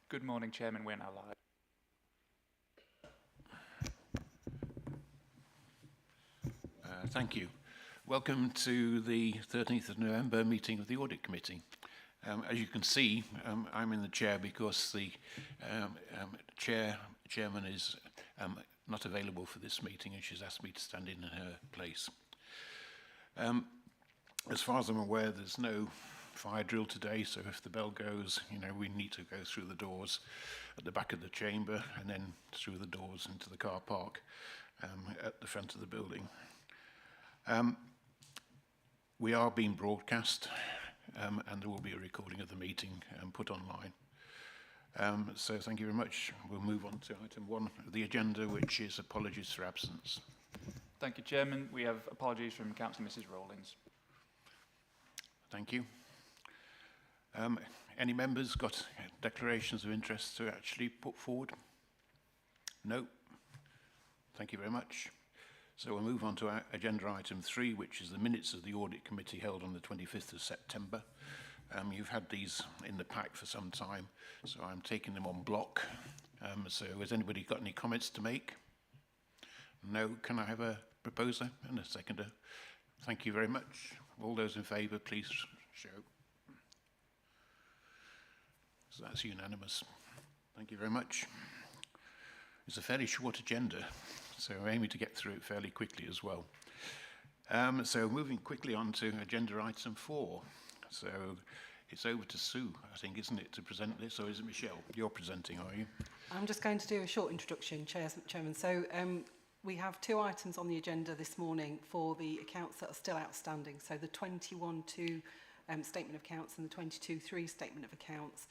Good morning, Chairman. We're now live. Thank you. Welcome to the 13th of November meeting of the Audit Committee. As you can see, I'm in the chair because the chairman is not available for this meeting, and she's asked me to stand in her place. As far as I'm aware, there's no fire drill today, so if the bell goes, we need to go through the doors at the back of the chamber and then through the doors into the car park at the front of the building. We are being broadcast, and there will be a recording of the meeting put online. So thank you very much. We'll move on to item 1 of the agenda, which is apologies for absence. Thank you, Chairman. We have apologies from Councillor Mrs. Rawlings. Thank you. Any members got declarations of interest to actually put forward? No? Thank you very much. So we'll move on to our agenda item 3, which is the minutes of the Audit Committee held on the 25th of September. You've had these in the pack for some time, so I'm taking them on block. So has anybody got any comments to make? No? Can I have a proposer and a seconder? Thank you very much. All those in favour, please show. So that's unanimous. Thank you very much. It's a fairly short agenda, so we're aiming to get through it fairly quickly as well. So moving quickly on to agenda item 4. So it's over to Sue, I think, isn't it, to present this, or is it Michelle? You're presenting, are you? I'm just going to do a short introduction, Chairman. So we have 2 items on the agenda this morning for the accounts that are still outstanding. So the 21-2 statement of accounts and the 22-3 statement of accounts.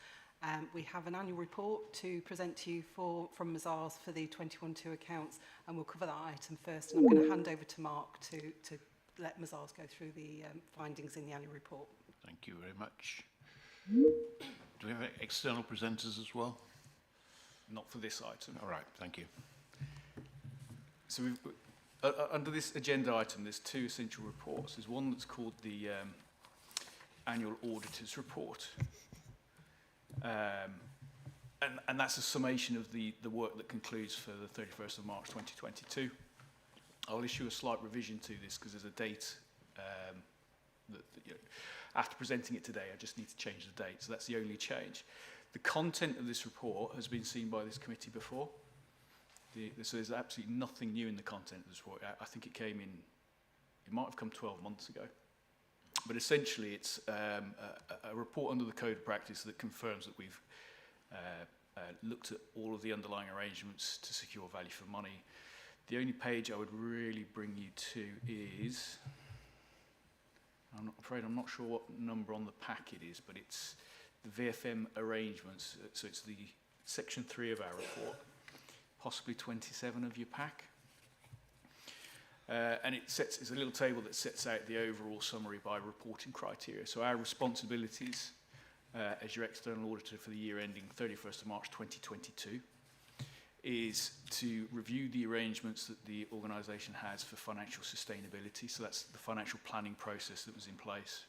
We have an annual report to present to you from Mazars for the 21-2 accounts, and we'll cover that item first. And I'm going to hand over to Mark to let Mazars go through the findings in the annual report. Thank you very much. Do we have external presenters as well? Not for this item. All right, thank you. So we've, under this agenda item, there's 2 essential reports. There's one that's called the Annual Auditor's Report. And that's a summation of the work that concludes for the 31st of March 2022. I'll issue a slight revision to this because there's a date after presenting it today, I just need to change the date, so that's the only change. The content of this report has been seen by this committee before. So there's absolutely nothing new in the content of this report. I think it might have come 12 months ago. But essentially, it's a report under the Code of Practice that confirms that we've looked at all of the underlying arrangements to secure value for money. The only page I would really bring you to is, I'm afraid I'm not sure what number on the pack it is, but it's the VFM arrangements. So it's the section 3 of our report, possibly 27 of your pack. And it's a little table that sets out the overall summary by reporting criteria. So our responsibilities as your external auditor for the year ending 31st of March 2022 is to review the arrangements that the organisation has for financial sustainability. So that's the financial planning process that was in place.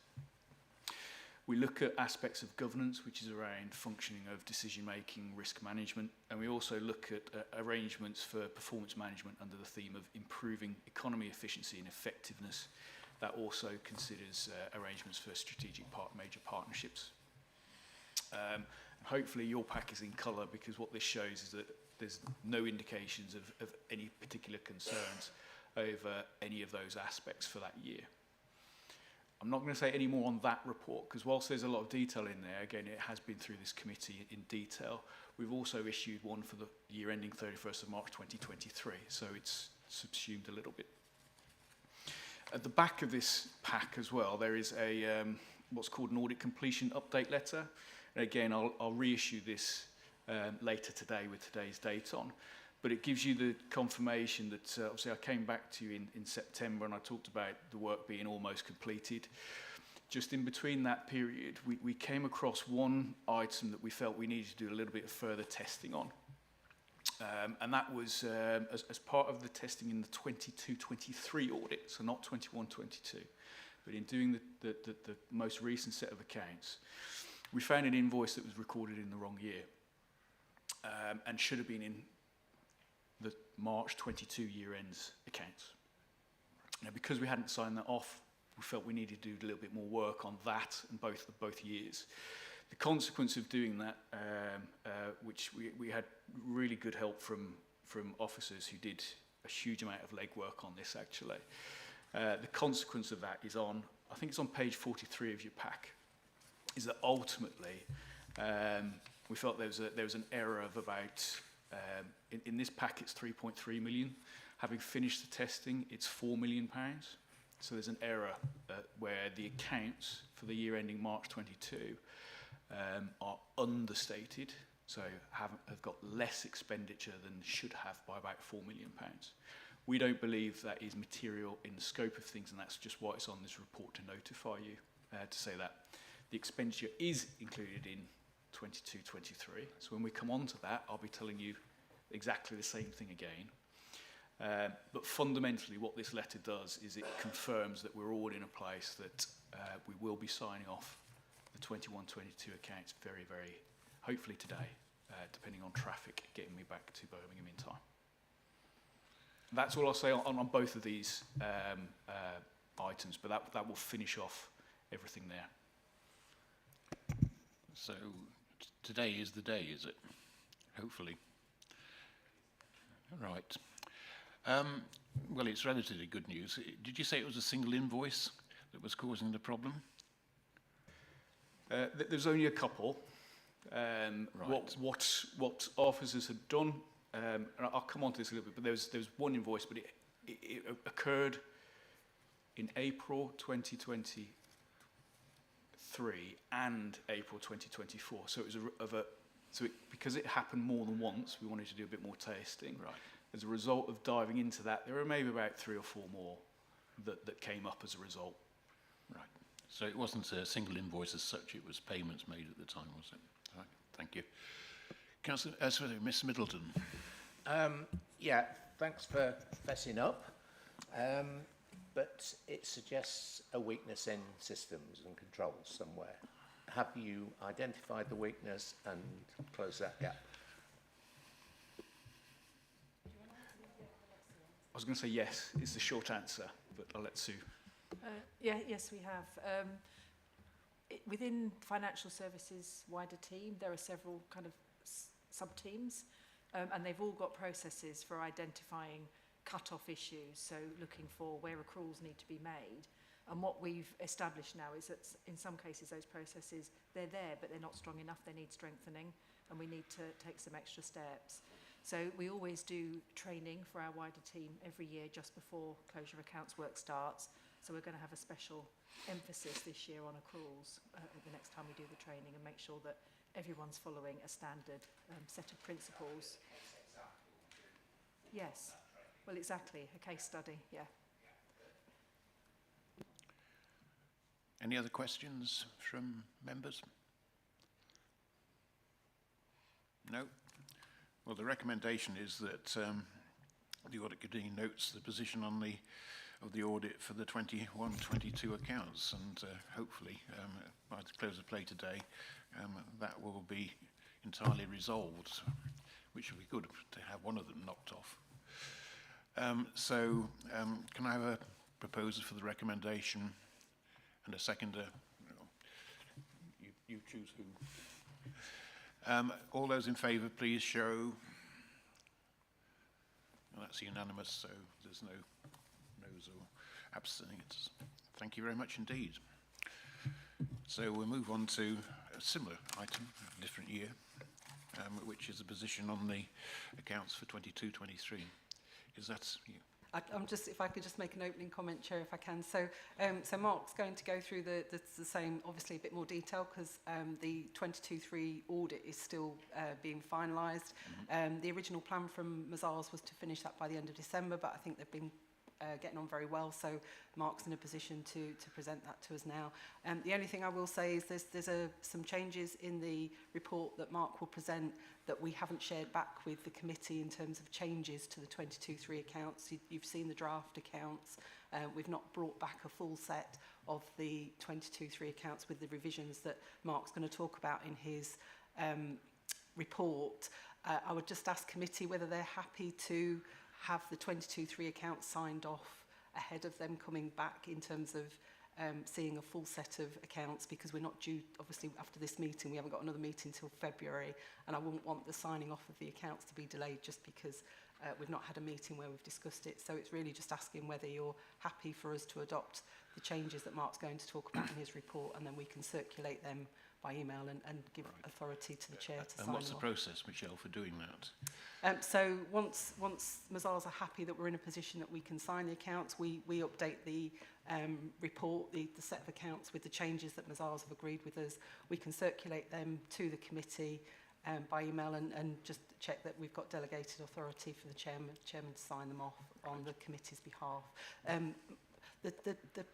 We look at aspects of governance, which is around functioning of decision-making, risk management, and we also look at arrangements for performance management under the theme of improving economy, efficiency and effectiveness. That also considers arrangements for strategic major partnerships. Hopefully your pack is in colour, because what this shows is that there's no indications of any particular concerns over any of those aspects for that year. I'm not going to say any more on that report, because whilst there's a lot of detail in there, again, it has been through this committee in detail. We've also issued one for the year ending 31st of March 2023, so it's subsumed a little bit. At the back of this pack as well, there is a what's called an audit completion update letter. And again, I'll reissue this later today with today's date on. But it gives you the confirmation that obviously I came back to you in September and I talked about the work being almost completed. Just in between that period, we came across one item that we felt we needed to do a little bit of further testing on. And that was as part of the testing in the 22-23 audit, so not 21-22. But in doing the most recent set of accounts, we found an invoice that was recorded in the wrong year. and should have been in the March 22 year-ends accounts. Now, because we hadn't signed that off, we felt we needed to do a little bit more work on that in both years. The consequence of doing that, which we had really good help from officers who did a huge amount of legwork on this actually. The consequence of that is on, I think it's on page 43 of your pack, is that ultimately we felt there was an error of about, in this pack it's 3.3 million. Having finished the testing, it's £4 million. So there's an error where the accounts for the year ending March 22 are understated, so have got less expenditure than should have by about £4 million. We don't believe that is material in the scope of things, and that's just why it's on this report to notify you, to say that the expenditure is included in 22-23. So when we come on to that, I'll be telling you exactly the same thing again. But fundamentally what this letter does is it confirms that we're all in a place that we will be signing off the 21-22 accounts very, very, hopefully today, depending on traffic, getting me back to Birmingham in time. That's all I'll say on both of these items, but that will finish off everything there. So today is the day, is it? Hopefully. Right. Well, it's relatively good news. Did you say it was a single invoice that was causing the problem? There's only a couple. Right. What officers had done, and I'll come on to this a little bit, but there was one invoice, but it occurred in April 2023 and April 2024. So it was because it happened more than once, we wanted to do a bit more testing. Right. As a result of diving into that, there were maybe about 3 or 4 more that came up as a result. Right. So it wasn't a single invoice as such, it was payments made at the time, was it? Right. Thank you. Councillor, Miss Middleton. Yeah, thanks for fessing up. But it suggests a weakness in systems and controls somewhere. Have you identified the weakness and closed that gap? I was going to say yes, is the short answer, but I'll let Sue. Yes, we have. Within financial services wider team, there are several kind of sub-teams, and they've all got processes for identifying cut-off issues, so looking for where accruals need to be made. And what we've established now is that in some cases those processes, they're there, but they're not strong enough, they need strengthening, and we need to take some extra steps. So we always do training for our wider team every year just before closure accounts work starts. So we're going to have a special emphasis this year on accruals the next time we do the training, and make sure that everyone's following a standard set of principles. Yes, well, exactly, a case study, yeah. Any other questions from members? No? Well, the recommendation is that the Audit Committee notes the position of the audit for the 21-22 accounts, and hopefully by the close of play today that will be entirely resolved, which would be good to have one of them knocked off. Can I have a proposer for the recommendation and a seconder? You choose who. All those in favour, please show. Well, that's unanimous, so there's no no's or abstentions. Thank you very much indeed. So we'll move on to a similar item, a different year, which is the position on the accounts for 22-23. Is that you? If I could just make an opening comment, Chair, if I can. So Mark's going to go through the same, obviously a bit more detail, because the 22-23 audit is still being finalised. Mm-hmm. The original plan from Mazars was to finish that by the end of December, but I think they've been getting on very well, so Mark's in a position to present that to us now. The only thing I will say is there's some changes in the report that Mark will present that we haven't shared back with the committee in terms of changes to the 22-23 accounts. You've seen the draft accounts. We've not brought back a full set of the 22-23 accounts with the revisions that Mark's going to talk about in his report, I would just ask committee whether they're happy to have the 22-3 accounts signed off ahead of them coming back in terms of seeing a full set of accounts, because we're not due, obviously after this meeting, we haven't got another meeting till February, and I wouldn't want the signing off of the accounts to be delayed just because we've not had a meeting where we've discussed it. So it's really just asking whether you're happy for us to adopt the changes that Mark's going to talk about in his report, and then we can circulate them by email and give authority to the chair to sign And what's the them off. process, Michelle, for doing that? So once Mazars are happy that we're in a position that we can sign the accounts, we update the report, the set of accounts with the changes that Mazars have agreed with us. We can circulate them to the committee by email and just check that we've got delegated authority for the chairman to sign them off on the committee's behalf. The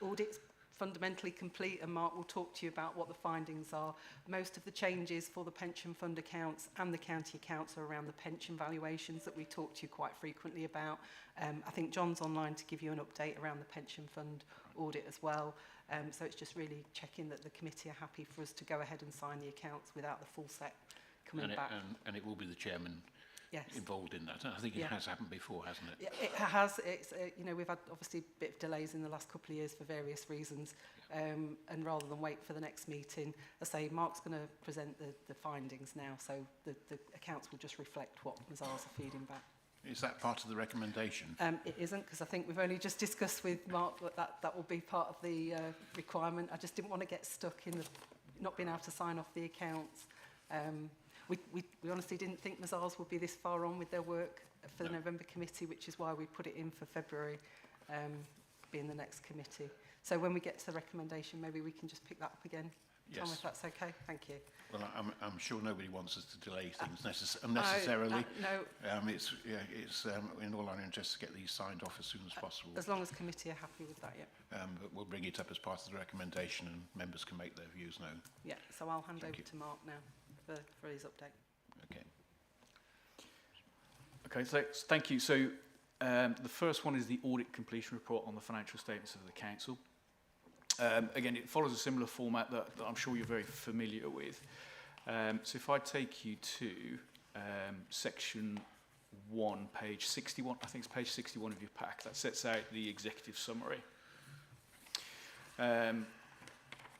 audit's fundamentally complete, and Mark will talk to you about what the findings are. Most of the changes for the pension fund accounts and the county accounts are around the pension valuations that we talk to you quite frequently about. I think John's online to give you an update around the pension fund audit as well. So it's just really checking that the committee are happy for us to go ahead and sign the accounts without the full set coming back. And it will be the chairman Yes. involved in that. I think it has happened before, hasn't it? Yeah, it has. It's you know, we've had obviously a bit of delays in the last couple of years for various reasons, and rather than wait for the next meeting, I say Mark's going to present the findings now, so the accounts will just reflect what Mazars are feeding back. Is that part of the recommendation? It isn't, because I think we've only just discussed with Mark that will be part of the requirement. I just didn't want to get stuck in the not being able to sign off the accounts. We honestly didn't think Mazars would be this far on with their work for the November committee, which is why we put it in for February, being the next committee. So when we get to the recommendation, maybe we can just pick that up again. Tom, if that's okay. Thank you. Well, I'm sure nobody wants us to delay things unnecessarily. No. It's in all our interests to get these signed off as soon as possible. As long as committee are happy with that, yeah. But we'll bring it up as part of the recommendation, and members can make their views known. Yeah, so I'll hand Thank over you. to Mark now for his update. Okay. Okay, so thank you. So the first one is the audit completion report on the financial statements of the council. Again, it follows a similar format that I'm sure you're very familiar with. So if I take you to section 1, page 61, I think it's page 61 of your pack, that sets out the executive summary.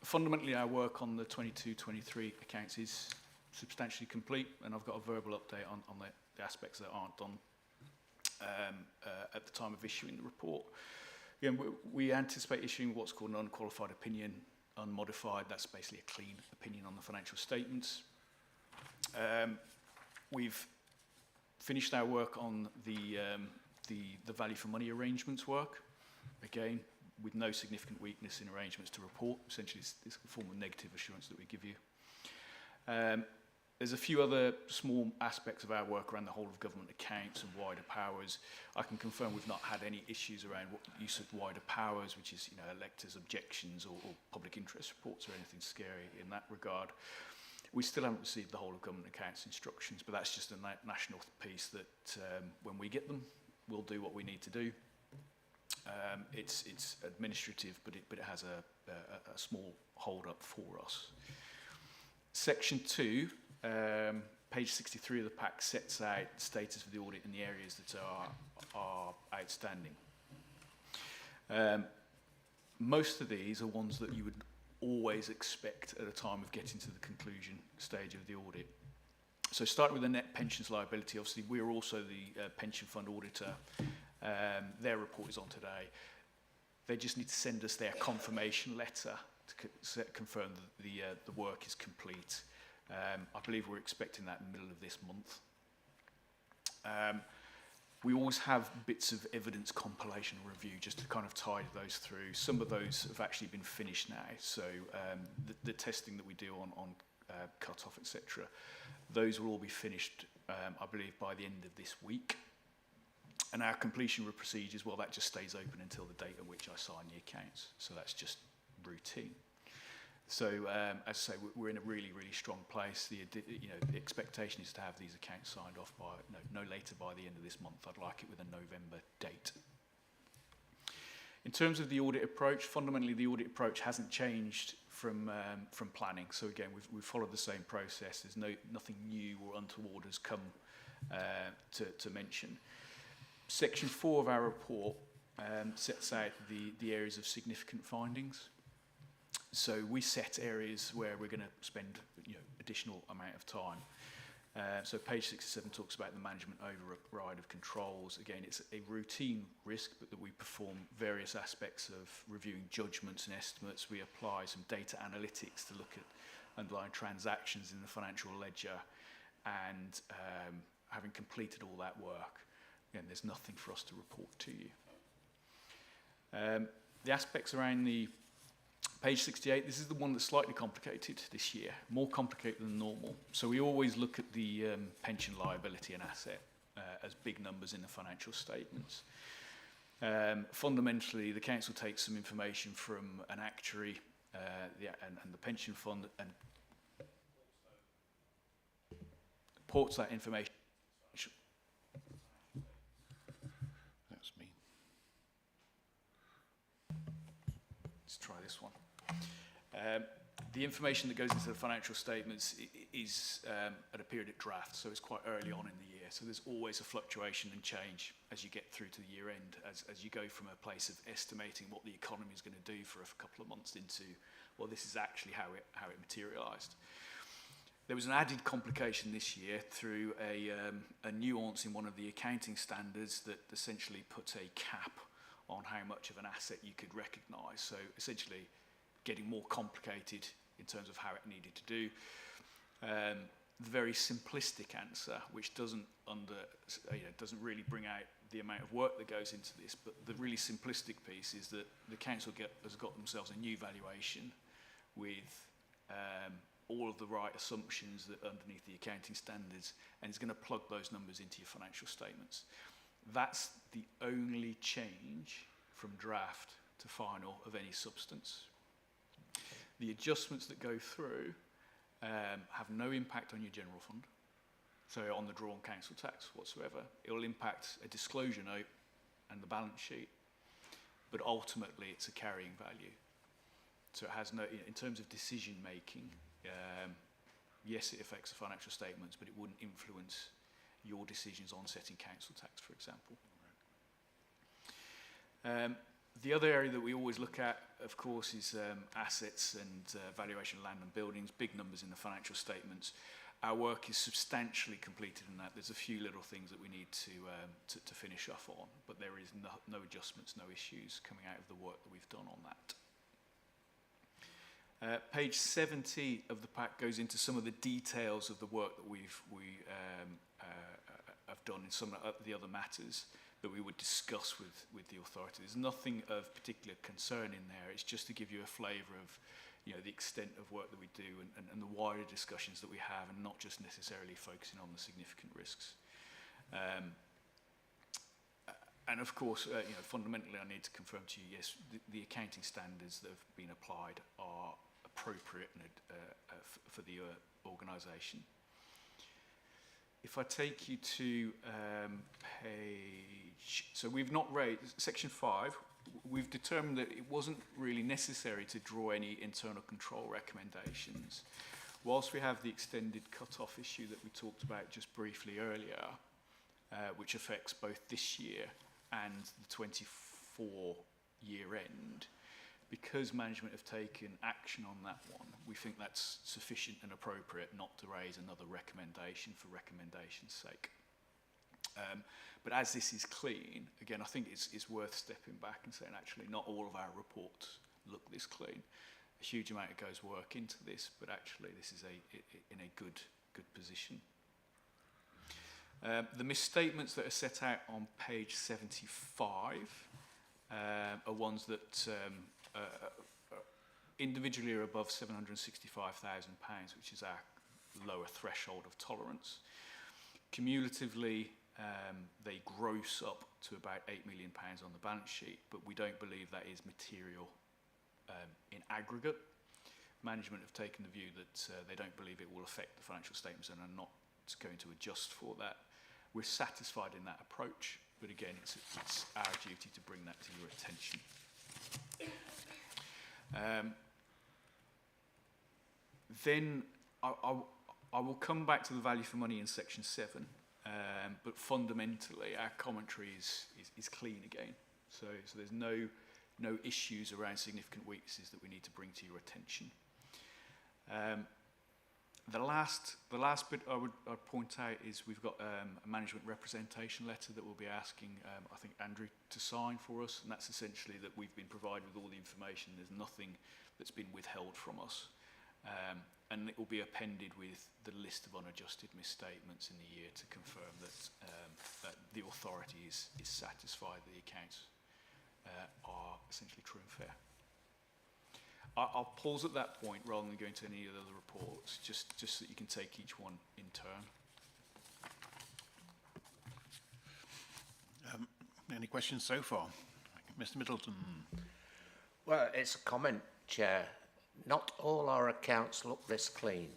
Fundamentally, our work on the 22-23 accounts is substantially complete, and I've got a verbal update on the aspects that aren't done at the time of issuing the report. Again, we anticipate issuing what's called an unqualified opinion, unmodified. That's basically a clean opinion on the financial statements. We've finished our work on the value for money arrangements work. Again, with no significant weakness in arrangements to report. Essentially, it's a form of negative assurance that we give you. There's a few other small aspects of our work around the whole of government accounts and wider powers. I can confirm we've not had any issues around use of wider powers, which is, electors' objections or public interest reports or anything scary in that regard. We still haven't received the whole of government accounts instructions, but that's just a national piece that when we get them, we'll do what we need to do. It's administrative, but it has a small hold up for us. Section 2, page 63 of the pack, sets out the status of the audit in the areas that are outstanding. Most of these are ones that you would always expect at a time of getting to the conclusion stage of the audit. So starting with the net pensions liability, obviously we're also the pension fund auditor. Their report is on today. They just need to send us their confirmation letter to confirm that the work is complete. I believe we're expecting that in the middle of this month. We always have bits of evidence compilation and review just to kind of tide those through. Some of those have actually been finished now. So the testing that we do on cut-off, etc., those will all be finished, I believe, by the end of this week. And our completion procedures, well, that just stays open until the date at which I sign the accounts. So that's just routine. So, as I say, we're in a really, really strong place. The expectation is to have these accounts signed off by no later by the end of this month. I'd like it with a November date. In terms of the audit approach, fundamentally the audit approach hasn't changed from planning. So again, we've followed the same process. There's nothing new or untoward has come to mention. Section 4 of our report sets out the areas of significant findings. So we set areas where we're going to spend additional amount of time. So page 67 talks about the management override of controls. Again, it's a routine risk, but that we perform various aspects of reviewing judgments and estimates. We apply some data analytics to look at underlying transactions in the financial ledger, and having completed all that work, again, there's nothing for us to report to you. The aspects around the page 68, this is the one that's slightly complicated this year, more complicated than normal. So we always look at the pension liability and asset as big numbers in the financial statements. Fundamentally, the council takes some information from an actuary and the pension fund and reports that information. That's me. Let's try this one. The information that goes into the financial statements is at a periodic draft, so it's quite early on in the year. So there's always a fluctuation and change as you get through to the year end, as you go from a place of estimating what the economy is going to do for a couple of months into, well, this is actually how it materialised. There was an added complication this year through a nuance in one of the accounting standards that essentially put a cap on how much of an asset you could recognise. So essentially getting more complicated in terms of how it needed to do. The very simplistic answer, which doesn't really bring out the amount of work that goes into this, but the really simplistic piece is that the council has got themselves a new valuation with all of the right assumptions that underneath the accounting standards, and it's going to plug those numbers into your financial statements. That's the only change from draft to final of any substance. The adjustments that go through have no impact on your general fund, so on the drawn council tax whatsoever. It will impact a disclosure note and the balance sheet, but ultimately it's a carrying value. So it has no, in terms of decision making, yes, it affects the financial statements, but it wouldn't influence your decisions on setting council tax, for example. The other area that we always look at, of course, is assets and valuation of land and buildings, big numbers in the financial statements. Our work is substantially completed in that. There's a few little things that we need to finish off on, but there is no adjustments, no issues coming out of the work that we've done on that. Page 70 of the pack goes into some of the details of the work that we have done in some of the other matters that we would discuss with the authority. There's nothing of particular concern in there. It's just to give you a flavour of the extent of work that we do and the wider discussions that we have, and not just necessarily focusing on the significant risks. And of course, fundamentally, I need to confirm to you, yes, the accounting standards that have been applied are appropriate for the organisation. If I take you to so we've not raised, section 5, we've determined that it wasn't really necessary to draw any internal control recommendations. Whilst we have the extended cut-off issue that we talked about just briefly earlier, which affects both this year and the 24 year end, because management have taken action on that one, we think that's sufficient and appropriate not to raise another recommendation for recommendation's sake. But as this is clean, again, I think it's worth stepping back and saying, actually, not all of our reports look this clean. A huge amount goes work into this, but actually this is in a good position. The misstatements that are set out on page 75 are ones that individually are above £765,000, which is our lower threshold of tolerance. Cumulatively, they gross up to about £8 million on the balance sheet, but we don't believe that is material in aggregate. Management have taken the view that they don't believe it will affect the financial statements and are not going to adjust for that. We're satisfied in that approach, but again, it's our duty to bring that to your attention. Then I will come back to the value for money in section 7, but fundamentally our commentary is clean again. So there's no issues around significant weaknesses that we need to bring to your attention. The last bit I'd point out is we've got a management representation letter that we'll be asking, I think, Andrew to sign for us, and that's essentially that we've been provided with all the information. There's nothing that's been withheld from us. And it will be appended with the list of unadjusted misstatements in the year to confirm that the authority is satisfied that the accounts are essentially true and fair. I'll pause at that point rather than go into any of the other reports, just so that you can take each one in turn. Any questions so far? Mr. Middleton. Well, it's a comment, Chair. Not all our accounts look this clean.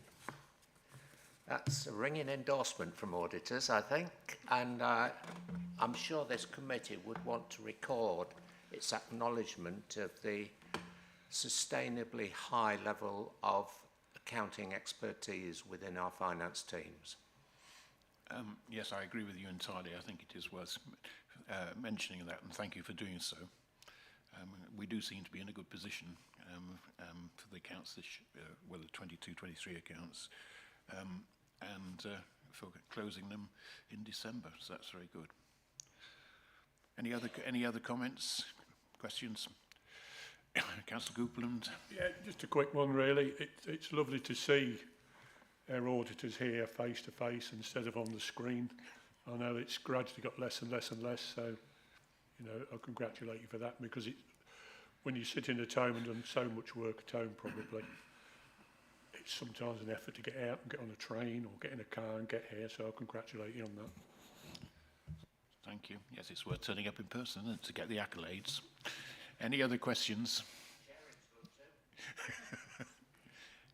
That's a ringing endorsement from auditors, I think, and I'm sure this committee would want to record its acknowledgement of the sustainably high level of accounting expertise within our finance teams. Yes, I agree with you entirely. I think it is worth mentioning that, and thank you for doing so. We do seem to be in a good position for the accounts, the 22-23 accounts, and for closing them in December. So that's very good. Any other comments, questions? Councillor Coupland. Yeah, just a quick one, really. It's lovely to see our auditors here face to face instead of on the screen. I know it's gradually got less and less and less, so you know, I congratulate you for that, because when you sit in at home and done so much work at home, probably it's sometimes an effort to get out and get on a train or get in a car and get here. So I congratulate you on that. Thank you. Yes, it's worth turning up in person, isn't it, to get the accolades. Any other questions?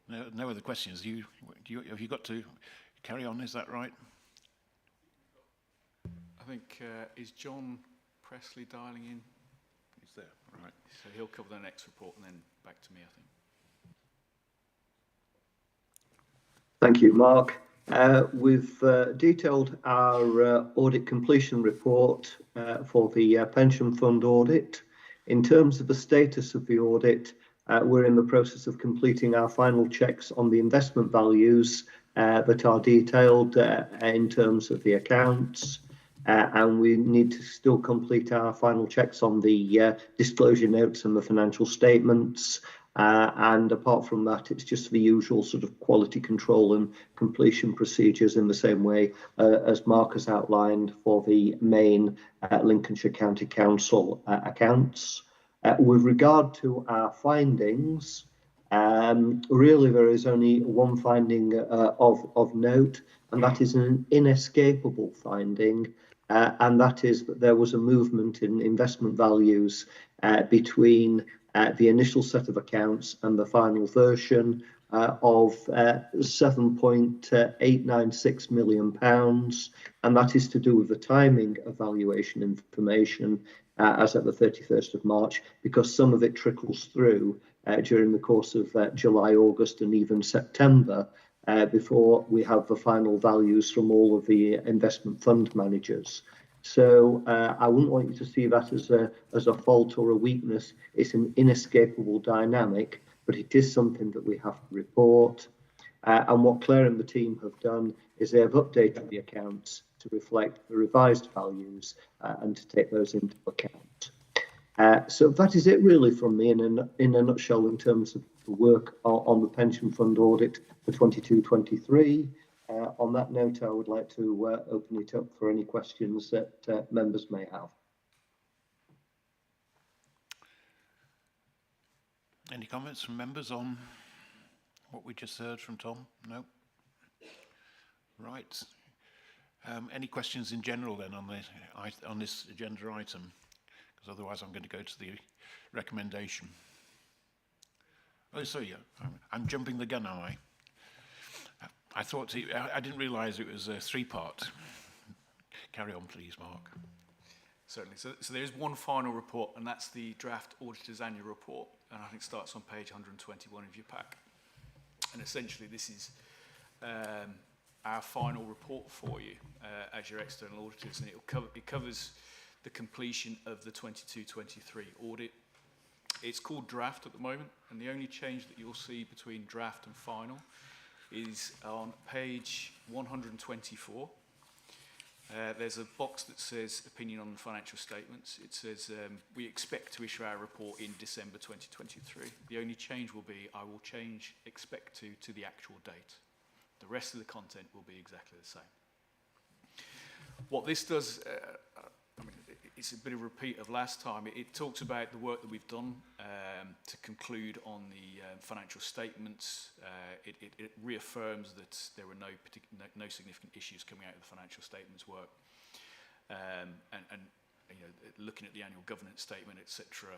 No other questions. Have you got to carry on? Is that right? I think, is John Presley dialing in? He's there, right. So he'll cover the next report and then back to me, I think. Thank you, Mark. We've detailed our audit completion report for the pension fund audit. In terms of the status of the audit, we're in the process of completing our final checks on the investment values that are detailed in terms of the accounts. And we need to still complete our final checks on the disclosure notes and the financial statements. And apart from that, it's just the usual sort of quality control and completion procedures in the same way as Mark has outlined for the main Lincolnshire County Council accounts. With regard to our findings, really there is only one finding of note, and that is an inescapable finding, and that is that there was a movement in investment values between the initial set of accounts and the final version of £7.896 million, and that is to do with the timing of valuation information as at the 31st of March, because some of it trickles through during the course of July, August and even September before we have the final values from all of the investment fund managers. So I wouldn't want you to see that as a fault or a weakness. It's an inescapable dynamic, but it is something that we have to report. And what Claire and the team have done is they have updated the accounts to reflect the revised values and to take those into account. So that is it really from me in a nutshell in terms of the work on the pension fund audit for 22-23. On that note, I would like to open it up for any questions that members may have. Any comments from members on what we just heard from Tom? No? Right. Any questions in general then on this agenda item? Because otherwise I'm going to go to the recommendation. Oh, so yeah, I'm jumping the gun, am I? I didn't realise it was a three-part. Carry on, please, Mark. Certainly. So there is one final report, and that's the draft auditor's annual report, and I think it starts on page 121 of your pack. And essentially this is our final report for you as your external auditors, and it covers the completion of the 22-23 audit. It's called draft at the moment, and the only change that you'll see between draft and final is on page 124. There's a box that says opinion on the financial statements. It says we expect to issue our report in December 2023. The only change will be I will change expect to the actual date. The rest of the content will be exactly the same. What this does, I mean, it's a bit of a repeat of last time. It talks about the work that we've done to conclude on the financial statements. It reaffirms that there were no significant issues coming out of the financial statements work. And you know, looking at the annual governance statement, etc.,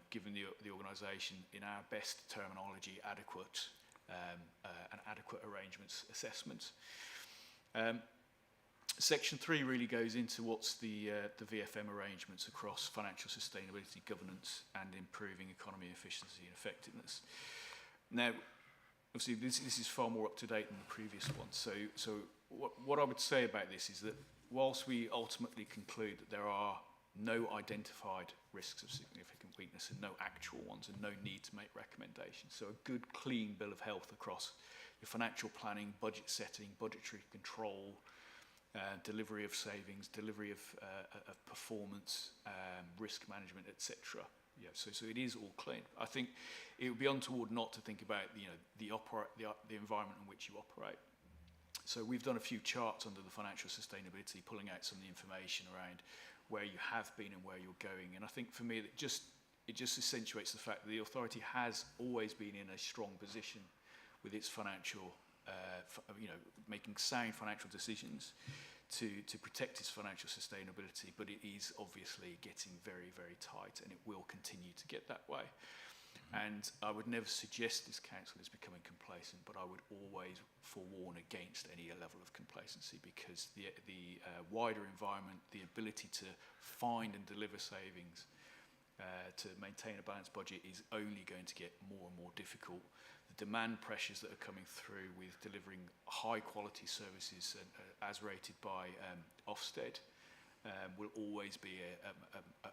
given the organisation in our best terminology, adequate and adequate arrangements assessment. Section 3 really goes into what's the VFM arrangements across financial sustainability, governance, and improving economy efficiency and effectiveness. Now, obviously, this is far more up to date than the previous one. So what I would say about this is that whilst we ultimately conclude that there are no identified risks of significant weakness and no actual ones and no need to make recommendations, so a good, clean bill of health across your financial planning, budget setting, budgetary control, delivery of savings, delivery of performance, risk management, etc. Yeah, so it is all clean. I think it would be untoward not to think about the environment in which you operate. So we've done a few charts under the financial sustainability, pulling out some of the information around where you have been and where you're going. And I think for me, it just accentuates the fact that the authority has always been in a strong position with its financial, making sound financial decisions to protect its financial sustainability, but it is obviously getting very, very tight, and it will continue to get that way. And I would never suggest this council is becoming complacent, but I would always forewarn against any level of complacency, because the wider environment, the ability to find and deliver savings, to maintain a balanced budget is only going to get more and more difficult. The demand pressures that are coming through with delivering high quality services as rated by Ofsted will always be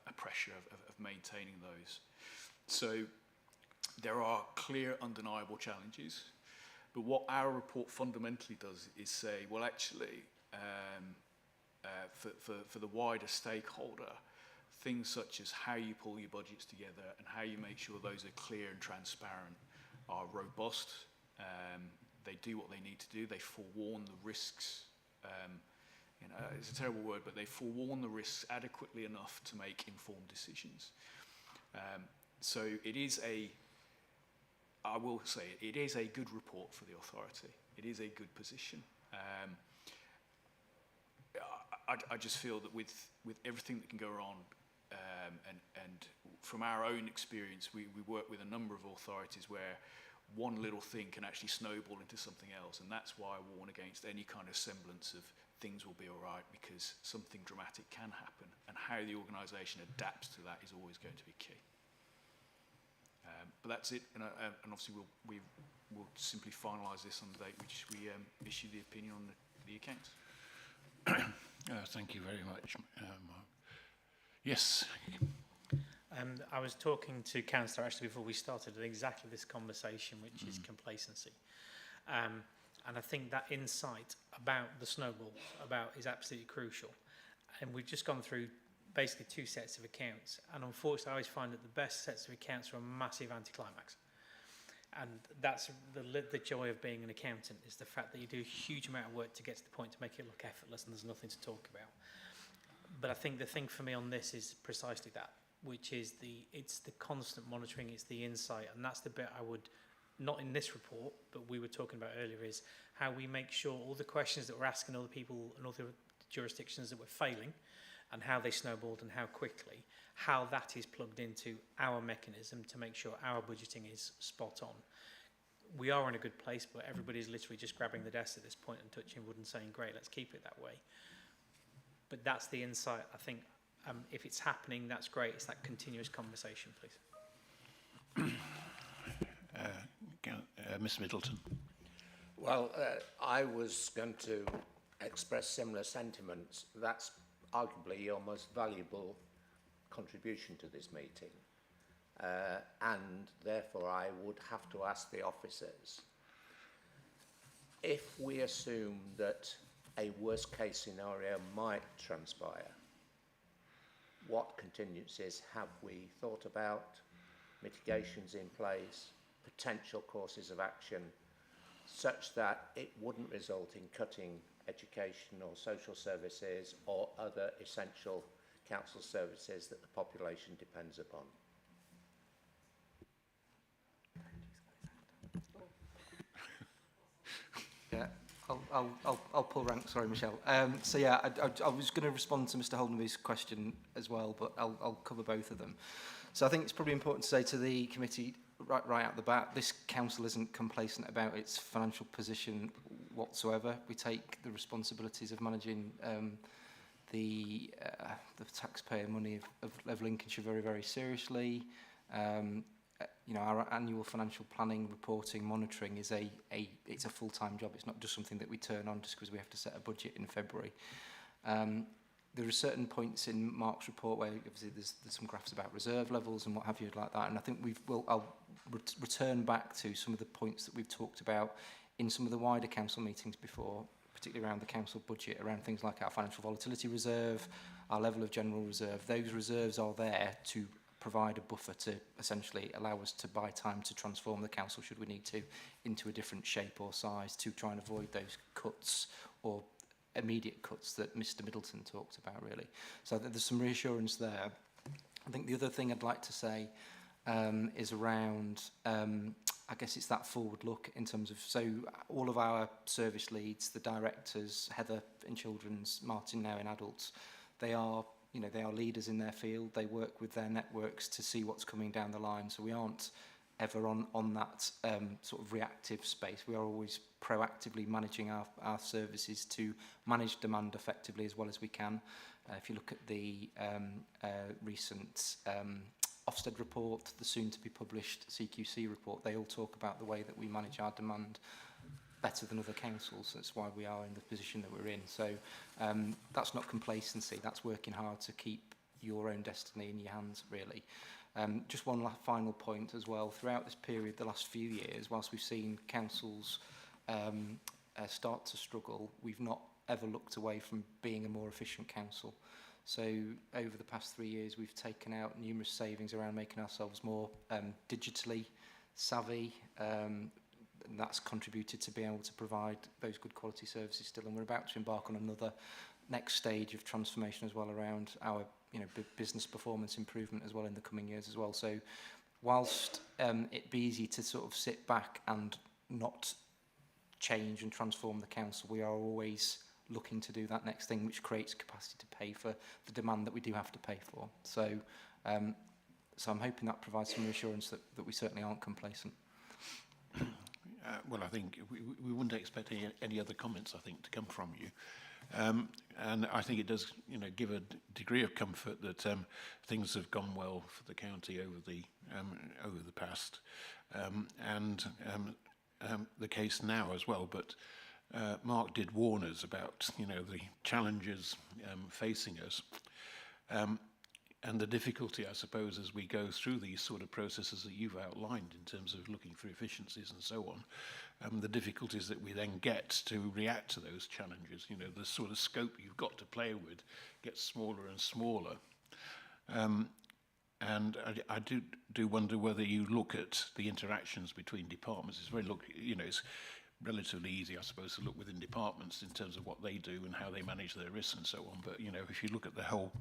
a pressure of maintaining those. So there are clear, undeniable challenges, but what our report fundamentally does is say, well, actually, for the wider stakeholder, things such as how you pull your budgets together and how you make sure those are clear and transparent are robust. They do what they need to do. They forewarn the risks. It's a terrible word, but they forewarn the risks adequately enough to make informed decisions. So it is I will say it is a good report for the authority. It is a good position. I just feel that with everything that can go wrong, and from our own experience, we work with a number of authorities where one little thing can actually snowball into something else, and that's why I warn against any kind of semblance of things will be all right, because something dramatic can happen, and how the organisation adapts to that is always going to be key. But that's it, and obviously we'll simply finalise this on the date which we issue the opinion on the accounts. Thank you very much. Yes. I was talking to Councillor actually before we started at exactly this conversation, which is complacency. And I think that insight about the snowball is absolutely crucial. And we've just gone through basically two sets of accounts. And unfortunately, I always find that the best sets of accounts are a massive anticlimax. And that's the joy of being an accountant, is the fact that you do a huge amount of work to get to the point to make it look effortless and there's nothing to talk about. But I think the thing for me on this is precisely that, which is it's the constant monitoring, it's the insight, and that's the bit I would, not in this report, but we were talking about earlier, is how we make sure all the questions that we're asking other people and other jurisdictions that we're failing, and how they snowballed and how quickly, how that is plugged into our mechanism to make sure our budgeting is spot on. We are in a good place, but everybody's literally just grabbing the desk at this point and touching wood and saying, great, let's keep it that way. But that's the insight, I think. If it's happening, that's great. It's that continuous conversation, please. Miss Middleton. Well, I was going to express similar sentiments. That's arguably your most valuable contribution to this meeting. And therefore I would have to ask the officers, if we assume that a worst case scenario might transpire, what contingencies have we thought about, mitigations in place, potential courses of action, such that it wouldn't result in cutting education or social services or other essential council services that the population depends upon? Yeah, I'll pull rank. Sorry, Michelle. So yeah, I was going to respond to Mr. Holdenby's question as well, but I'll cover both of them. So I think it's probably important to say to the committee right out the bat, this council isn't complacent about its financial position whatsoever. We take the responsibilities of managing the taxpayer money of Lincolnshire very, very seriously. You know, our annual financial planning, reporting, monitoring is it's a full-time job. It's not just something that we turn on just because we have to set a budget in February. There are certain points in Mark's report where obviously there's some graphs about reserve levels and what have you like that, and I think I'll return back to some of the points that we've talked about in some of the wider council meetings before, particularly around the council budget, around things like our financial volatility reserve, our level of general reserve. Those reserves are there to provide a buffer to essentially allow us to buy time to transform the council, should we need to, into a different shape or size, to try and avoid those cuts or immediate cuts that Mr. Middleton talked about, really. So there's some reassurance there. I think the other thing I'd like to say is around, I guess it's that forward look in terms of, so all of our service leads, the directors, Heather in children's, Martin now in adults, they are leaders in their field. They work with their networks to see what's coming down the line. So we aren't ever on that sort of reactive space. We are always proactively managing our services to manage demand effectively as well as we can. If you look at the recent Ofsted report, the soon-to-be published CQC report, they all talk about the way that we manage our demand better than other councils. That's why we are in the position that we're in. So that's not complacency, that's working hard to keep your own destiny in your hands, really. Just one final point as well. Throughout this period, the last few years, whilst we've seen councils start to struggle, we've not ever looked away from being a more efficient council. So over the past 3 years, we've taken out numerous savings around making ourselves more digitally savvy. And that's contributed to being able to provide those good quality services still. And we're about to embark on another next stage of transformation as well around our business performance improvement as well in the coming years as well. So whilst it'd be easy to sort of sit back and not change and transform the council, we are always looking to do that next thing, which creates capacity to pay for the demand that we do have to pay for. So so I'm hoping that provides some reassurance that we certainly aren't complacent. Well, I think we wouldn't expect any other comments, I think, to come from you. And I think it does, give a degree of comfort that things have gone well for the county over the past, and the case now as well. But Mark did warn us about, the challenges facing us. And the difficulty, I suppose, as we go through these sort of processes that you've outlined in terms of looking for efficiencies and so on, the difficulties that we then get to react to those challenges, the sort of scope you've got to play with gets smaller and smaller. And I do wonder whether you look at the interactions between departments. It's relatively easy, I suppose, to look within departments in terms of what they do and how they manage their risks and so on. But, if you look at the whole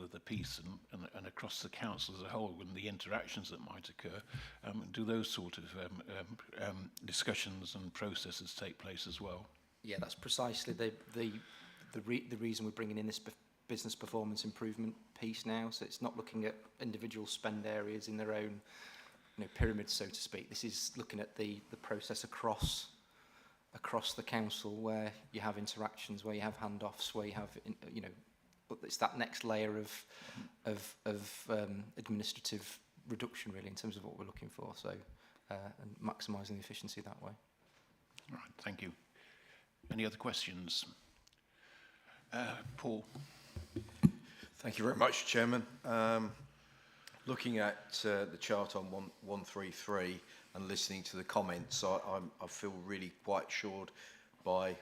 of the piece and across the council as a whole, and the interactions that might occur, do those sort of discussions and processes take place as well? Yeah, that's precisely the reason we're bringing in this business performance improvement piece now. So it's not looking at individual spend areas in their own pyramids, so to speak. This is looking at the process across the council, where you have interactions, where you have handoffs, where you have it's that next layer of administrative reduction, really, in terms of what we're looking for. So and maximising the efficiency that way. Right, thank you. Any other questions? Paul? Thank you very much, Chairman. Looking at the chart on 133 and listening to the comments, I feel really quite assured by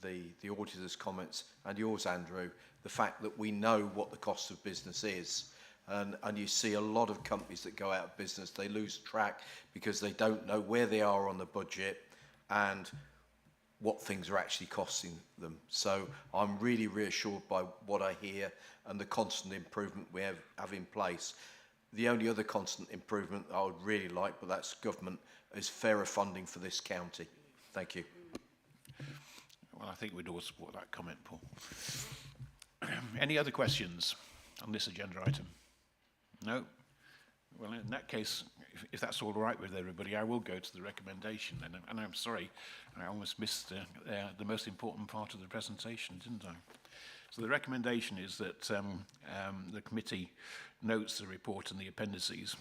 the auditor's comments and yours, Andrew, the fact that we know what the cost of business is. And you see a lot of companies that go out of business, they lose track because they don't know where they are on the budget and what things are actually costing them. So I'm really reassured by what I hear and the constant improvement we have in place. The only other constant improvement I would really like, but that's government, is fairer funding for this county. Thank you. Well, I think we'd all support that comment, Paul. Any other questions on this agenda item? No? Well, in that case, if that's all right with everybody, I will go to the recommendation. And I'm sorry, I almost missed the most important part of the presentation, didn't I? So the recommendation is that the committee notes the report and the appendices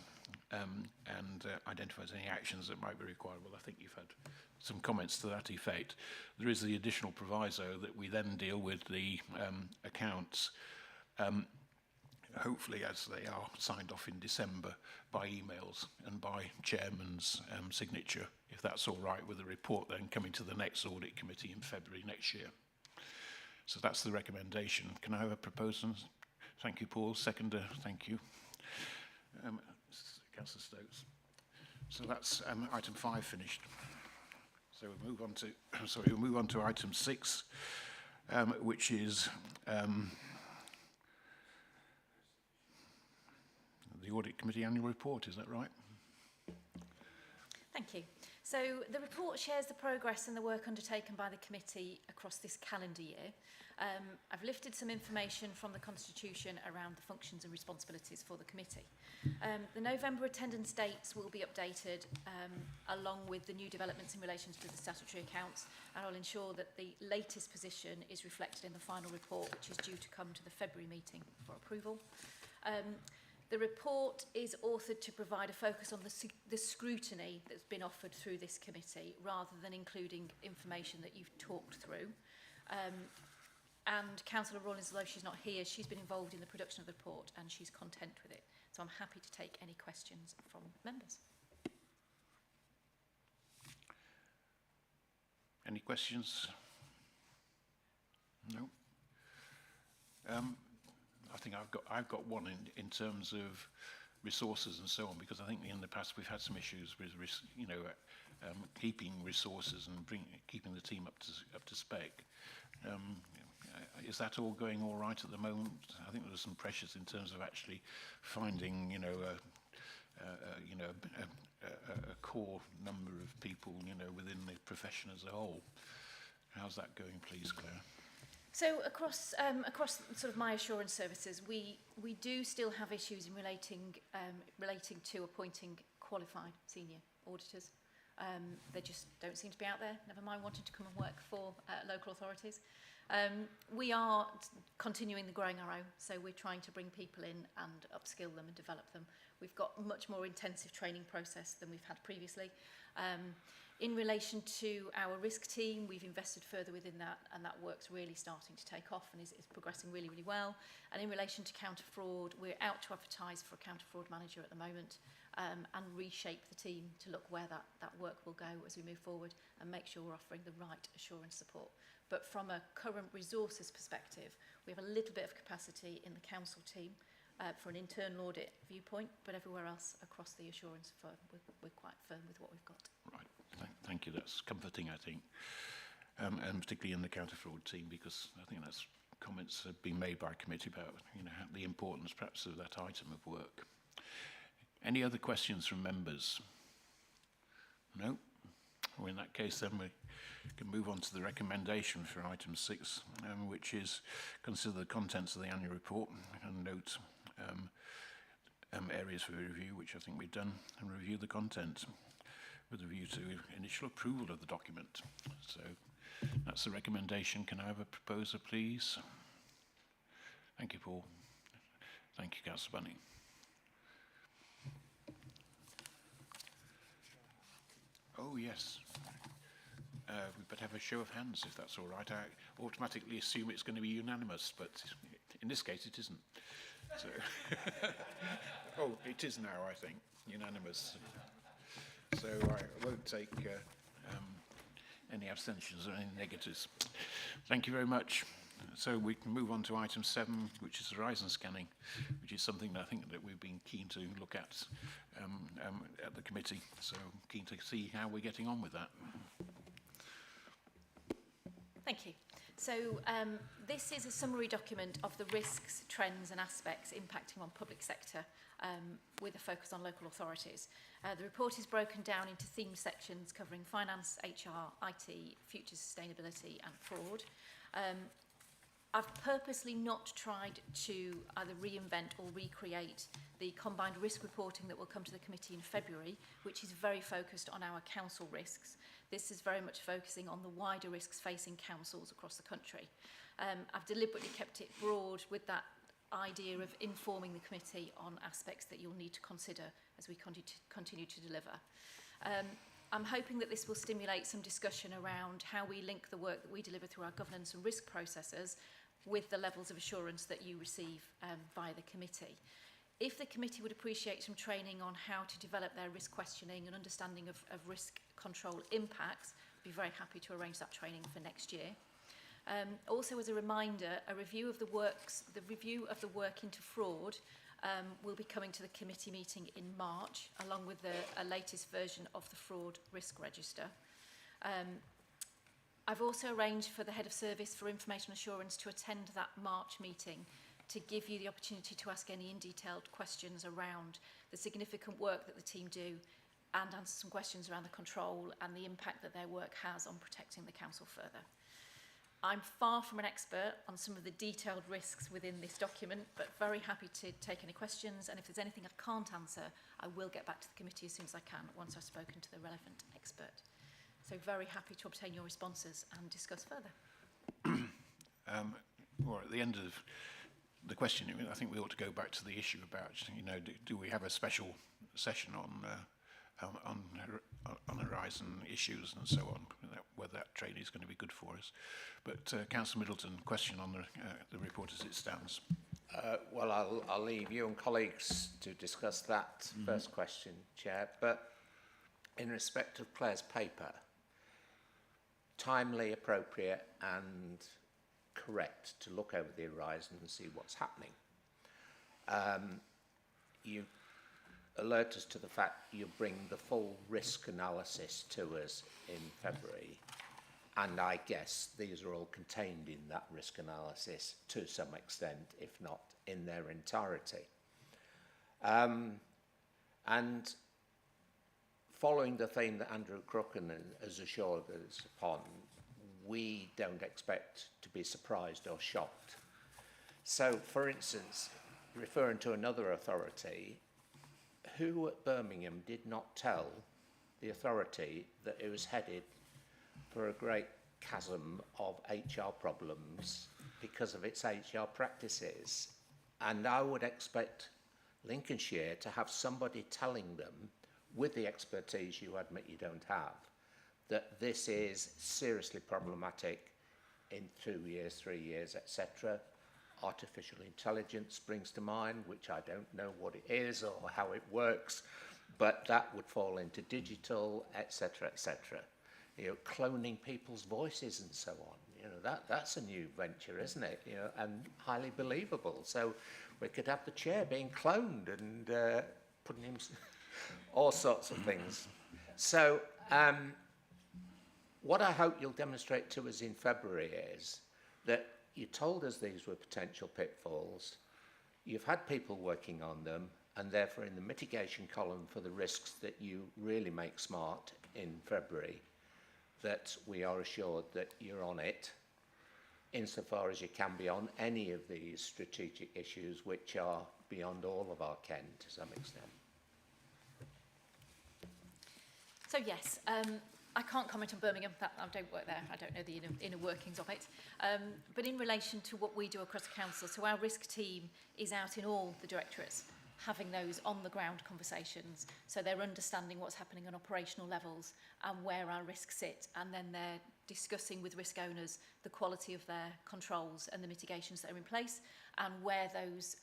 and identifies any actions that might be required. Well, I think you've had some comments to that effect. There is the additional proviso that we then deal with the accounts hopefully as they are signed off in December by emails and by chairman's signature, if that's all right, with the report then coming to the next audit committee in February next year. So that's the recommendation. Can I have a proposal? Thank you, Paul. Seconder, thank you. Councillor Stokes. So that's item 5 finished. So we'll move on to, we'll move on to item 6, which is the Audit Committee Annual Report, is that right? Thank you. So the report shares the progress and the work undertaken by the committee across this calendar year. I've lifted some information from the Constitution around the functions and responsibilities for the committee. The November attendance dates will be updated along with the new developments in relation to the statutory accounts, and I'll ensure that the latest position is reflected in the final report, which is due to come to the February meeting for approval. The report is authored to provide a focus on the scrutiny that's been offered through this committee, rather than including information that you've talked through. And Councillor Rawlins, although she's not here, she's been involved in the production of the report and she's content with it. So I'm happy to take any questions from members. Any questions? No. I think I've got one in terms of resources and so on, because I think in the past we've had some issues with keeping resources and keeping the team up to spec. Is that all going all right at the moment? I think there's some pressures in terms of actually finding a core number of people within the profession as a whole. How's that going, please, Claire? So across sort of my assurance services, we do still have issues in relating to appointing qualified senior auditors. They just don't seem to be out there, never mind wanting to come and work for local authorities. We are continuing the growing arrow, so we're trying to bring people in and upskill them and develop them. We've got a much more intensive training process than we've had previously. In relation to our risk team, we've invested further within that, and that work's really starting to take off and is progressing really, really well. And in relation to counter fraud, we're out to advertise for a counter fraud manager at the moment, and reshape the team to look where that work will go as we move forward and make sure we're offering the right assurance support. But from a current resources perspective, we have a little bit of capacity in the council team for an internal audit viewpoint, but everywhere else across the assurance firm, we're quite firm with what we've got. Right. Thank you. That's comforting, I think, and particularly in the counter-fraud team, because I think that's comments have been made by committee about the importance perhaps of that item of work. Any other questions from members? No? Well, in that case, then we can move on to the recommendation for item 6, which is consider the contents of the annual report and note areas for review, which I think we've done, and review the content with a view to initial approval of the document. So that's the recommendation. Can I have a proposer, please? Thank you, Paul. Thank you, Councillor Bunny. Oh, yes. We better have a show of hands, if that's all right. I automatically assume it's going to be unanimous, but in this case it isn't. So oh, it is now, I think, unanimous. So I won't take any abstentions or any negatives. Thank you very much. So we can move on to item 7, which is horizon scanning, which is something that I think that we've been keen to look at the committee. So keen to see how we're getting on with that. Thank you. So this is a summary document of the risks, trends and aspects impacting on public sector with a focus on local authorities. The report is broken down into themed sections covering finance, HR, IT, future sustainability and fraud. I've purposely not tried to either reinvent or recreate the combined risk reporting that will come to the committee in February, which is very focused on our council risks. This is very much focusing on the wider risks facing councils across the country. I've deliberately kept it broad with that idea of informing the committee on aspects that you'll need to consider as we continue to deliver. I'm hoping that this will stimulate some discussion around how we link the work that we deliver through our governance and risk processes with the levels of assurance that you receive via the committee. If the committee would appreciate some training on how to develop their risk questioning and understanding of risk control impacts, I'd be very happy to arrange that training for next year. Also, as a reminder, a review of the work into fraud will be coming to the committee meeting in March, along with a latest version of the fraud risk register. I've also arranged for the head of service for information assurance to attend that March meeting to give you the opportunity to ask any detailed questions around the significant work that the team do and answer some questions around the control and the impact that their work has on protecting the council further. I'm far from an expert on some of the detailed risks within this document, but very happy to take any questions, and if there's anything I can't answer, I will get back to the committee as soon as I can once I've spoken to the relevant expert. So very happy to obtain your responses and discuss further. Well, at the end of the question, I think we ought to go back to the issue about, do we have a special session on horizon issues and so on, whether that training is going to be good for us. But Councillor Middleton, question on the report as it stands. Well, I'll leave you and colleagues to discuss that first question, Chair. But in respect of Claire's paper, timely, appropriate and correct to look over the horizon and see what's happening. You alert us to the fact you bring the full risk analysis to us in February, and I guess these are all contained in that risk analysis to some extent, if not in their entirety. And following the theme that Andrew Crooken has assured us upon, we don't expect to be surprised or shocked. So, for instance, referring to another authority, who at Birmingham did not tell the authority that it was headed for a great chasm of HR problems because of its HR practices? And I would expect Lincolnshire to have somebody telling them, with the expertise you admit you don't have, that this is seriously problematic in 2 years, 3 years, etc. Artificial intelligence springs to mind, which I don't know what it is or how it works, but that would fall into digital, etc., etc. Cloning people's voices and so on. That's a new venture, isn't it? And highly believable. So we could have the chair being cloned and putting him all sorts of things. So what I hope you'll demonstrate to us in February is that you told us these were potential pitfalls, you've had people working on them, and therefore in the mitigation column for the risks that you really make smart in February, that we are assured that you're on it, insofar as you can be on any of these strategic issues which are beyond all of our ken to some extent. So yes, I can't comment on Birmingham, I don't work there, I don't know the inner workings of it. But in relation to what we do across the council, so our risk team is out in all the directorates, having those on-the-ground conversations, so they're understanding what's happening on operational levels and where our risks sit, and then they're discussing with risk owners the quality of their controls and the mitigations that are in place, and where those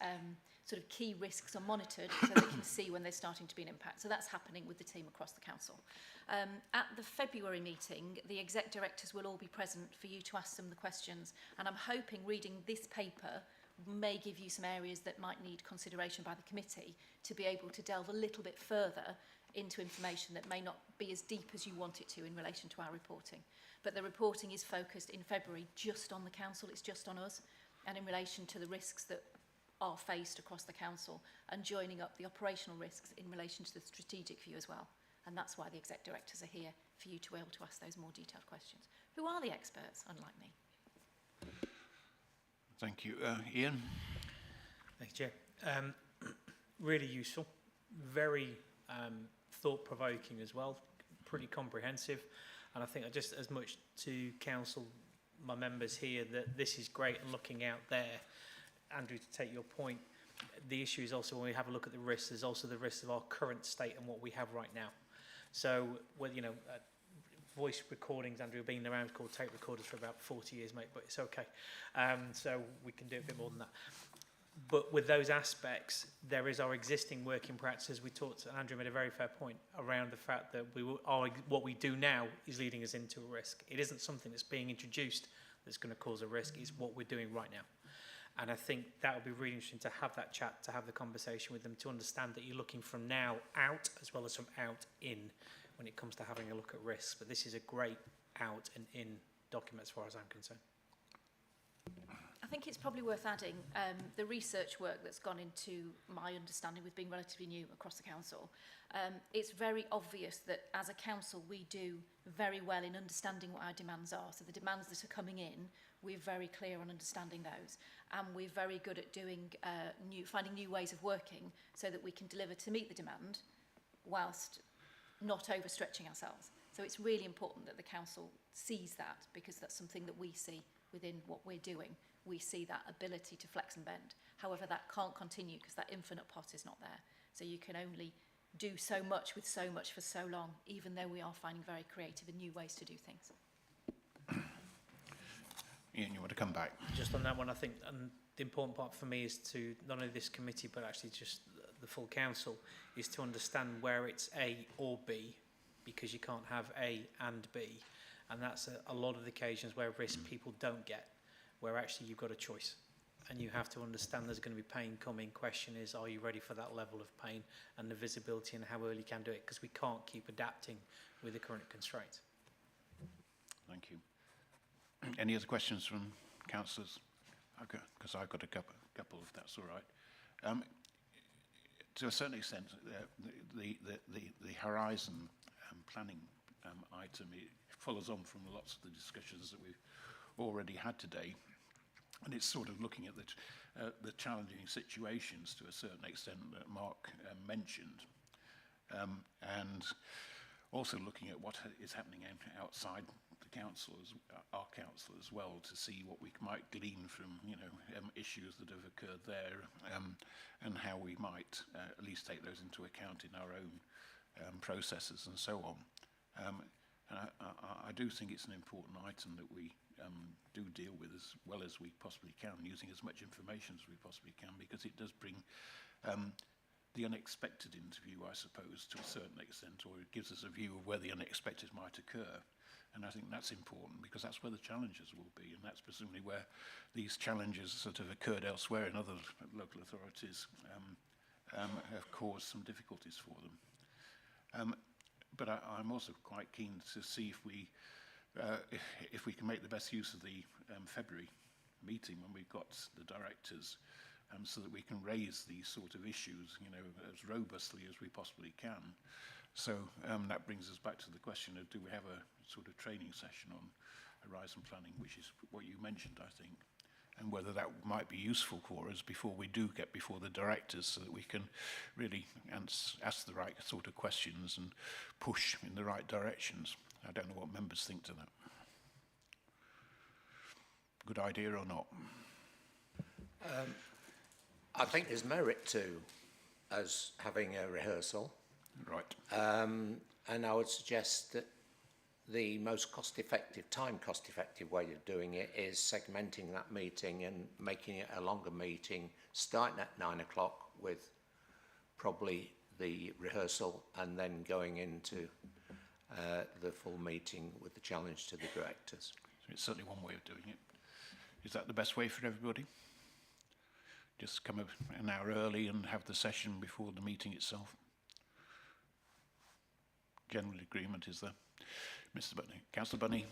sort of key risks are monitored so they can see when they're starting to be an impact. So that's happening with the team across the council. At the February meeting, the exec directors will all be present for you to ask them the questions, and I'm hoping reading this paper may give you some areas that might need consideration by the committee to be able to delve a little bit further into information that may not be as deep as you want it to in relation to our reporting. But the reporting is focused in February just on the council, it's just on us, and in relation to the risks that are faced across the council, and joining up the operational risks in relation to the strategic view as well. And that's why the exec directors are here, for you to be able to ask those more detailed questions. Who are the experts, unlike me? Thank you. Ian? Thank you, Chair. Really useful, very thought-provoking as well, pretty comprehensive. And I think just as much to council, my members here, that this is great, and looking out there, Andrew, to take your point, the issue is also when we have a look at the risks, there's also the risks of our current state and what we have right now. So, well, you know, voice recordings, Andrew, being around called tape recorders for about 40 years, mate, but it's okay. So we can do a bit more than that. But with those aspects, there is our existing working practices. We talked, and Andrew made a very fair point around the fact that what we do now is leading us into a risk. It isn't something that's being introduced that's going to cause a risk. It's what we're doing right now. And I think that would be really interesting to have that chat, to have the conversation with them, to understand that you're looking from now out as well as from out in when it comes to having a look at risks. But this is a great out and in document as far as I'm concerned. I think it's probably worth adding the research work that's gone into my understanding with being relatively new across the council. It's very obvious that as a council we do very well in understanding what our demands are. So the demands that are coming in, we're very clear on understanding those, and we're very good at doing finding new ways of working so that we can deliver to meet the demand whilst not overstretching ourselves. So it's really important that the council sees that, because that's something that we see within what we're doing. We see that ability to flex and bend. However, that can't continue because that infinite pot is not there. So you can only do so much with so much for so long, even though we are finding very creative and new ways to do things. Ian, you want to come back? Just on that one, I think the important part for me is to, not only this committee, but actually just the full council, is to understand where it's A or B, because you can't have A and B. And that's a lot of the occasions where risk people don't get, where actually you've got a choice. And you have to understand there's going to be pain coming. Question is, are you ready for that level of pain and the visibility and how early you can do it? Because we can't keep adapting with the current constraints. Thank you. Any other questions from councillors? Okay, because I've got a couple, if that's all right. To a certain extent, the horizon planning item, it follows on from lots of the discussions that we've already had today, and it's sort of looking at the challenging situations to a certain extent that Mark mentioned, and also looking at what is happening outside the council, our council as well, to see what we might glean from issues that have occurred there, and how we might at least take those into account in our own processes and so on. And I do think it's an important item that we do deal with as well as we possibly can, using as much information as we possibly can, because it does bring the unexpected into view, I suppose, to a certain extent, or it gives us a view of where the unexpected might occur. And I think that's important, because that's where the challenges will be, and that's presumably where these challenges sort of occurred elsewhere in other local authorities have caused some difficulties for them. But I'm also quite keen to see if we can make the best use of the February meeting when we've got the directors, so that we can raise these sort of issues, as robustly as we possibly can. So that brings us back to the question of, do we have a sort of training session on horizon planning, which is what you mentioned, I think, and whether that might be useful for us before we do get before the directors, so that we can really ask the right sort of questions and push in the right directions. I don't know what members think to that. Good idea or not? I think there's merit to as having a rehearsal. Right. And I would suggest that the most time cost-effective way of doing it is segmenting that meeting and making it a longer meeting, starting at 9 o'clock with probably the rehearsal and then going into the full meeting with the challenge to the directors. So it's certainly one way of doing it. Is that the best way for everybody? Just come an hour early and have the session before the meeting itself? General agreement is there. Mr. Bunny. Councillor Bunny.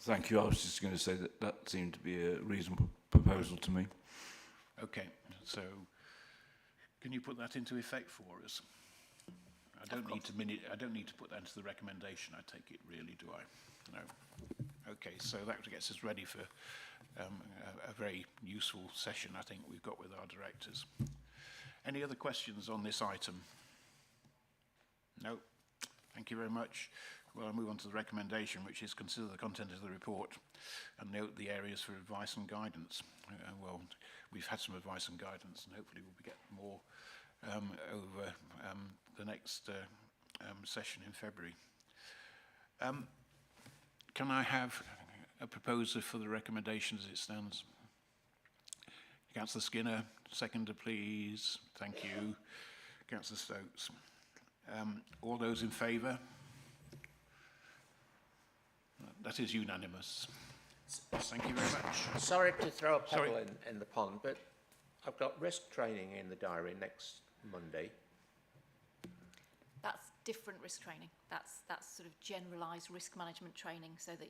Thank you. I was just going to say that that seemed to be a reasonable proposal to me. Okay, so can you put that into effect for us? I don't need to put that into the recommendation, I take it, really, do I? No. Okay, so that gets us ready for a very useful session, I think, we've got with our directors. Any other questions on this item? No. Thank you very much. Well, I'll move on to the recommendation, which is consider the content of the report and note the areas for advice and guidance. Well, we've had some advice and guidance, and hopefully we'll get more over the next session in February. Can I have a proposer for the recommendation as it stands? Councillor Skinner, seconder, please. Thank you. Councillor Stokes. All those in favour? That is unanimous. Thank you very much. Sorry to throw a pebble in the pond, but I've got risk training in the diary next Monday. That's different risk training. That's sort of generalised risk management training, so that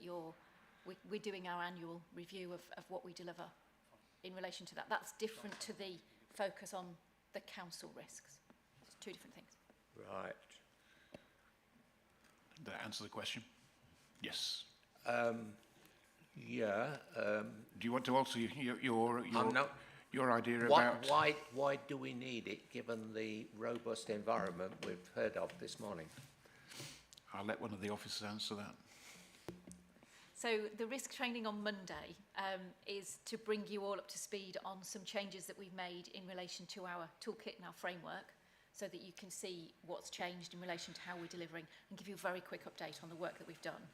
we're doing our annual review of what we deliver in relation to that. That's different to the focus on the council risks. It's two different things. Right. Did that answer the question? Yes. Yeah. Do you want to alter your idea about... Why do we need it, given the robust environment we've heard of this morning? I'll let one of the officers answer that. So the risk training on Monday is to bring you all up to speed on some changes that we've made in relation to our toolkit and our framework, so that you can see what's changed in relation to how we're delivering, and give you a very quick update on the work that we've done.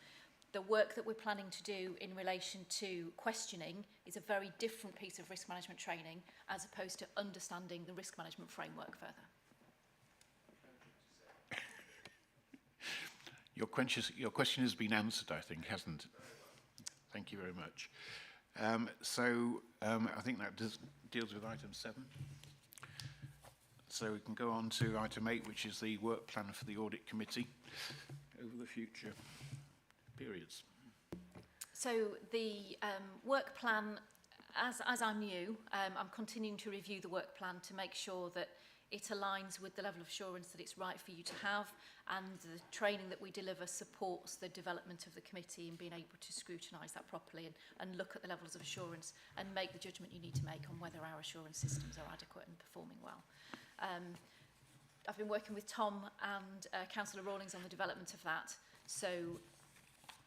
The work that we're planning to do in relation to questioning is a very different piece of risk management training, as opposed to understanding the risk management framework further. Your question has been answered, I think, hasn't it? Thank you very much. I think that deals with item 7. So we can go on to item 8, which is the work plan for the audit committee over the future periods. So the work plan, as I'm new, I'm continuing to review the work plan to make sure that it aligns with the level of assurance that it's right for you to have, and the training that we deliver supports the development of the committee and being able to scrutinise that properly and look at the levels of assurance and make the judgment you need to make on whether our assurance systems are adequate and performing well. I've been working with Tom and Councillor Rawlings on the development of that, so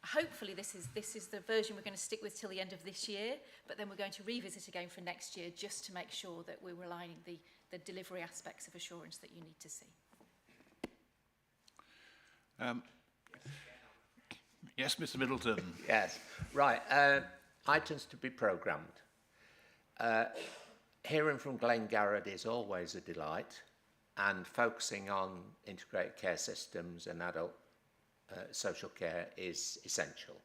hopefully this is the version we're going to stick with till the end of this year, but then we're going to revisit again for next year, just to make sure that we're aligning the delivery aspects of assurance that you need to see. Yes, Mr. Middleton. Yes, right. Items to be programmed. Hearing from Glenn Garrett is always a delight, and focusing on integrated care systems and adult social care is essential.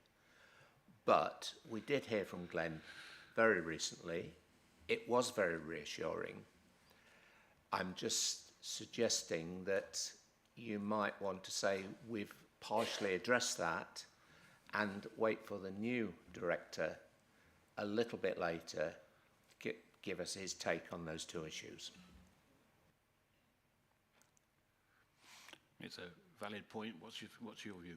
But we did hear from Glenn very recently. It was very reassuring. I'm just suggesting that you might want to say we've partially addressed that and wait for the new director a little bit later to give us his take on those two issues. It's a valid point. What's your view?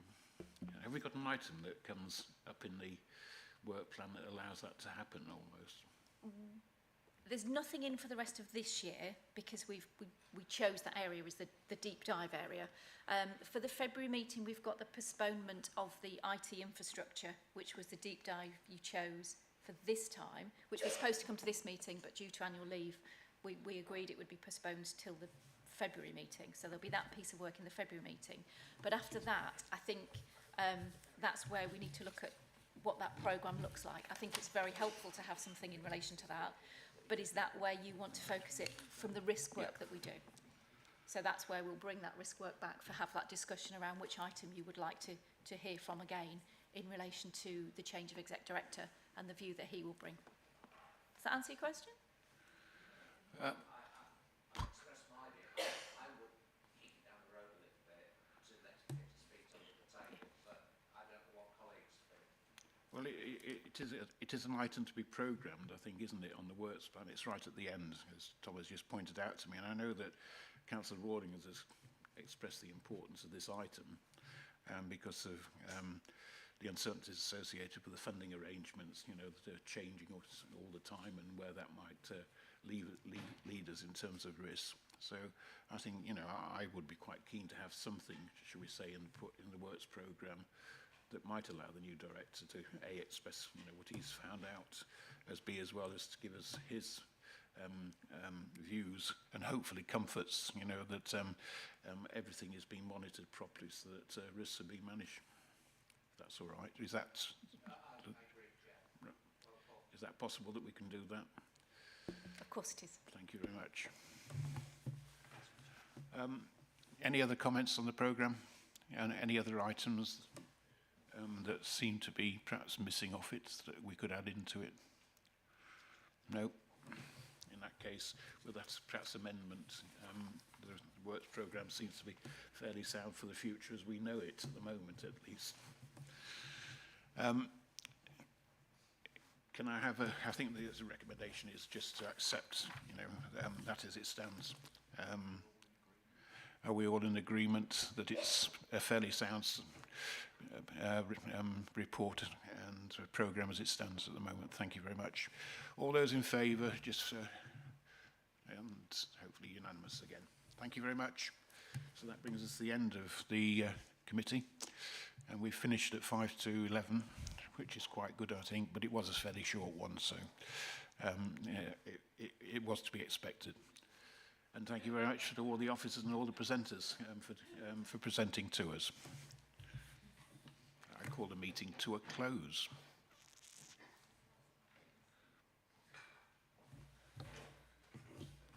Have we got an item that comes up in the work plan that allows that to happen almost? There's nothing in for the rest of this year, because we chose that area as the deep dive area. For the February meeting, we've got the postponement of the IT infrastructure, which was the deep dive you chose for this time, which was supposed to come to this meeting, but due to annual leave, we agreed it would be postponed till the February meeting. So there'll be that piece of work in the February meeting. But after that, I think that's where we need to look at what that programme looks like. I think it's very helpful to have something in relation to that, but is that where you want to focus it from the risk work that we do? So that's where we'll bring that risk work back for have that discussion around which item you would like to hear from again in relation to the change of exec director and the view that he will bring. Does that answer your question? Well, it is an item to be programmed, I think, isn't it, on the works plan? It's right at the end, as Thomas just pointed out to me. And I know that Councillor Rawling has expressed the importance of this item because of the uncertainties associated with the funding arrangements, you know, that are changing all the time and where that might lead us in terms of risk. So I think, you know, I would be quite keen to have something, shall we say, put in the works programme that might allow the new director to A, express, you know, what he's found out, as B, as well as to give us his views and hopefully comforts, you know, that everything is being monitored properly so that risks are being managed. That's all right. Is that possible that we can do that? Of course it is. Thank you very much. Any other comments on the programme and any other items that seem to be perhaps missing off it that we could add into it? No. In that case, with that perhaps amendment, the works programme seems to be fairly sound for the future as we know it at the moment, at least. Can I have I think the recommendation is just to accept, you know, that as it stands. Are we all in agreement that it's a fairly sound report and programme as it stands at the moment? Thank you very much. All those in favour, just and hopefully unanimous again. Thank you very much. So that brings us to the end of the committee, and we finished at 5 to 11, which is quite good, I think, but it was a fairly short one, so it was to be expected. And thank you very much to all the officers and all the presenters for presenting to us. I call the meeting to a close.